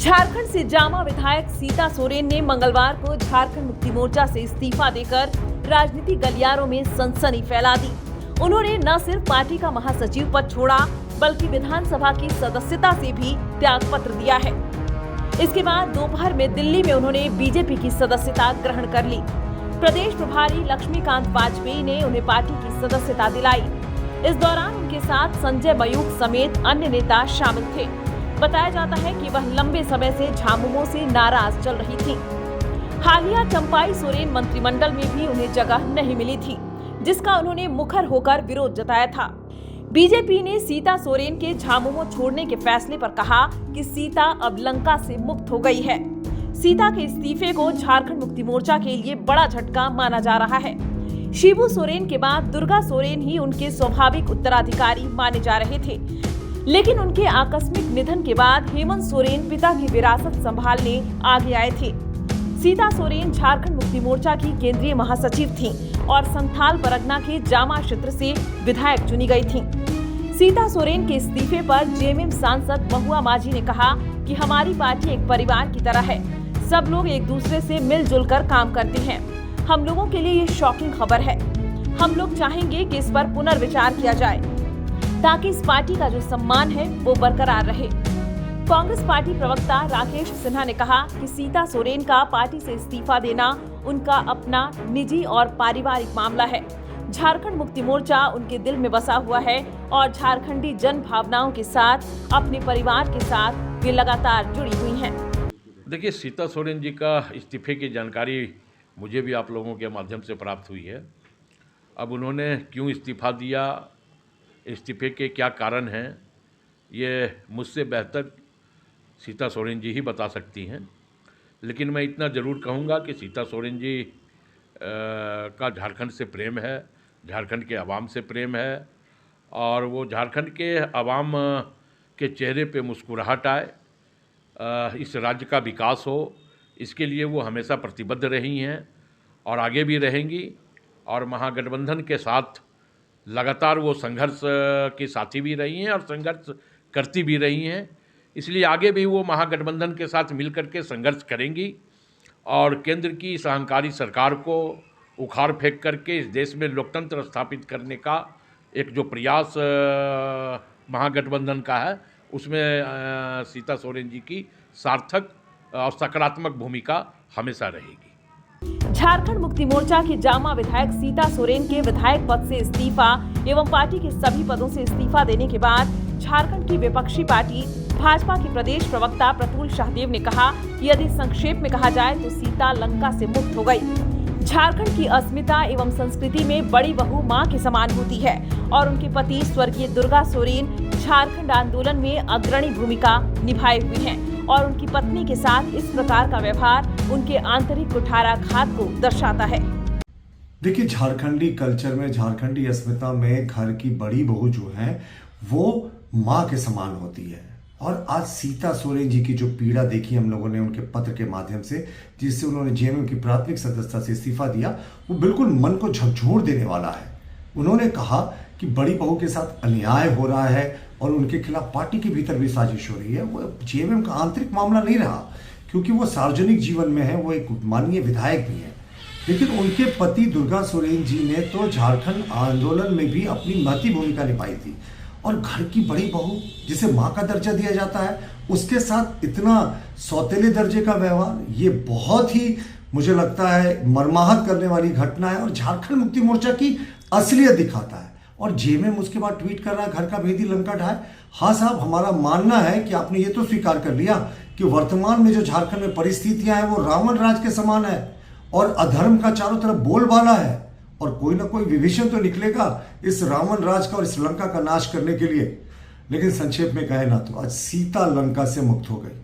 झारखंड से जामा विधायक सीता सोरेन ने मंगलवार को झारखंड मुक्ति मोर्चा से इस्तीफा देकर राजनीतिक गलियारों में सनसनी फैला दी। उन्होंने न सिर्फ पार्टी का महासचिव पद छोड़ा, बल्कि विधानसभा की सदस्यता से भी त्याग पत्र दिया है। इसके बाद दोपहर में दिल्ली में उन्होंने बीजेपी की सदस्यता ग्रहण कर ली। प्रदेश प्रभारी लक्ष्मीकांत वाजपेयी ने उन्हें पार्टी की सदस्यता दिलाई। इस दौरान उनके साथ संजय मयूख समेत अन्य नेता शामिल थे। बताया जाता है कि वह लंबे समय से झामुमो से नाराज चल रही थी। हालिया चंपाई सोरेन मंत्रिमंडल में भी उन्हें जगह नहीं मिली थी, जिसका उन्होंने मुखर होकर विरोध जताया था। बीजेपी ने सीता सोरेन के झामुमो छोड़ने के फैसले पर कहा कि सीता अब लंका से मुक्त हो गई है। सीता के इस्तीफे को झारखंड मुक्ति मोर्चा के लिए बड़ा झटका माना जा रहा है। शिबू सोरेन के बाद दुर्गा सोरेन ही उनके स्वाभाविक उत्तराधिकारी माने जा रहे थे, लेकिन उनके आकस्मिक निधन के बाद हेमंत सोरेन पिता की विरासत संभालने आगे आए थे। सीता सोरेन झारखंड मुक्ति मोर्चा की केंद्रीय महासचिव थीं और संथाल परगना के जामा क्षेत्र से विधायक चुनी गई थीं। सीता सोरेन के इस्तीफे पर जेएमएम सांसद महुआ माझी ने कहा कि हमारी पार्टी एक परिवार की तरह है। सब लोग एक दूसरे से मिलजुल कर काम करते हैं। हम लोगों के लिए ये शॉकिंग खबर है। हम लोग चाहेंगे कि इस पर पुनर्विचार किया जाए, ताकि इस पार्टी का जो सम्मान है वो बरकरार रहे। कांग्रेस पार्टी प्रवक्ता राकेश सिन्हा ने कहा कि सीता सोरेन का पार्टी से इस्तीफा देना उनका अपना निजी और पारिवारिक मामला है। झारखंड मुक्ति मोर्चा उनके दिल में बसा हुआ है और झारखंडी जन भावनाओं के साथ, अपने परिवार के साथ वे लगातार जुड़ी हुई हैं। देखिए, सीता सोरेन जी का इस्तीफे की जानकारी मुझे भी आप लोगों के माध्यम से प्राप्त हुई है। अब उन्होंने क्यों इस्तीफा दिया, इस्तीफे के क्या कारण हैं, ये मुझसे बेहतर सीता सोरेन जी ही बता सकती हैं। लेकिन मैं इतना ज़रूर कहूँगा कि सीता सोरेन जी का झारखंड से प्रेम है, झारखंड के अवाम से प्रेम है, और वो झारखंड के अवाम के चेहरे पे मुस्कुराहट आए, इस राज्य का विकास हो, इसके लिए वो हमेशा प्रतिबद्ध रही हैं और आगे भी रहेंगी। और महागठबंधन के साथ लगातार वो संघर्ष की साथी भी रही हैं और संघर्ष करती भी रही हैं। इसलिए आगे भी वो महागठबंधन के साथ मिलकर के संघर्ष करेंगी और केंद्र की इस अहंकारी सरकार को उखाड़ फेंक करके इस देश में लोकतंत्र स्थापित करने का एक जो प्रयास महागठबंधन का है, उसमें सीता सोरेन जी की सार्थक और सकारात्मक भूमिका हमेशा रहेगी। झारखंड मुक्ति मोर्चा के जामा विधायक सीता सोरेन के विधायक पद से इस्तीफा एवं पार्टी के सभी पदों से इस्तीफा देने के बाद झारखंड की विपक्षी पार्टी भाजपा के प्रदेश प्रवक्ता प्रतुल शाहदेव ने कहा कि यदि संक्षेप में कहा जाए तो सीता लंका से मुक्त हो गई। झारखंड की अस्मिता एवं संस्कृति में बड़ी बहू मां के समान होती है और उनके पति स्वर्गीय दुर्गा सोरेन झारखंड आंदोलन में अग्रणी भूमिका निभाए हुए हैं और उनकी पत्नी के साथ इस प्रकार का व्यवहार उनके आंतरिक कुठाराघात को दर्शाता है। देखिए, झारखंडी कल्चर में, झारखंडी अस्मिता में घर की बड़ी बहू जो है वो माँ के समान होती है। और आज सीता सोरेन जी की जो पीड़ा देखी हम लोगों ने उनके पत्र के माध्यम से, जिससे उन्होंने जेएमएम की प्राथमिक सदस्यता से इस्तीफा दिया, वो बिल्कुल मन को झकझोर देने वाला है। उन्होंने कहा कि बड़ी बहू के साथ अन्याय हो रहा है और उनके खिलाफ पार्टी के भीतर भी साजिश हो रही है। वो जेएमएम का आंतरिक मामला नहीं रहा, क्योंकि वो सार्वजनिक जीवन में है, वो एक माननीय विधायक भी है। लेकिन उनके पति दुर्गा सोरेन जी ने तो झारखंड आंदोलन में भी अपनी महती भूमिका निभाई थी। और घर की बड़ी बहू जिसे माँ का दर्जा दिया जाता है, उसके साथ इतना सौतेले दर्जे का व्यवहार, ये बहुत ही मुझे लगता है मर्माहत करने वाली घटना है और झारखंड मुक्ति मोर्चा की असलियत दिखाता है। और जेएमएम उसके बाद ट्वीट कर रहा है, घर का भेदी लंका ढाए। हाँ साहब, हमारा मानना है कि आपने ये तो स्वीकार कर लिया कि वर्तमान में जो झारखंड में परिस्थितियां हैं वो रावण राज के समान है और अधर्म का चारों तरफ बोलबाला है और कोई ना कोई विभीषण तो निकलेगा इस रावण राज का और इस लंका का नाश करने के लिए। लेकिन संक्षेप में कहे ना तो आज सीता लंका से मुक्त हो गई।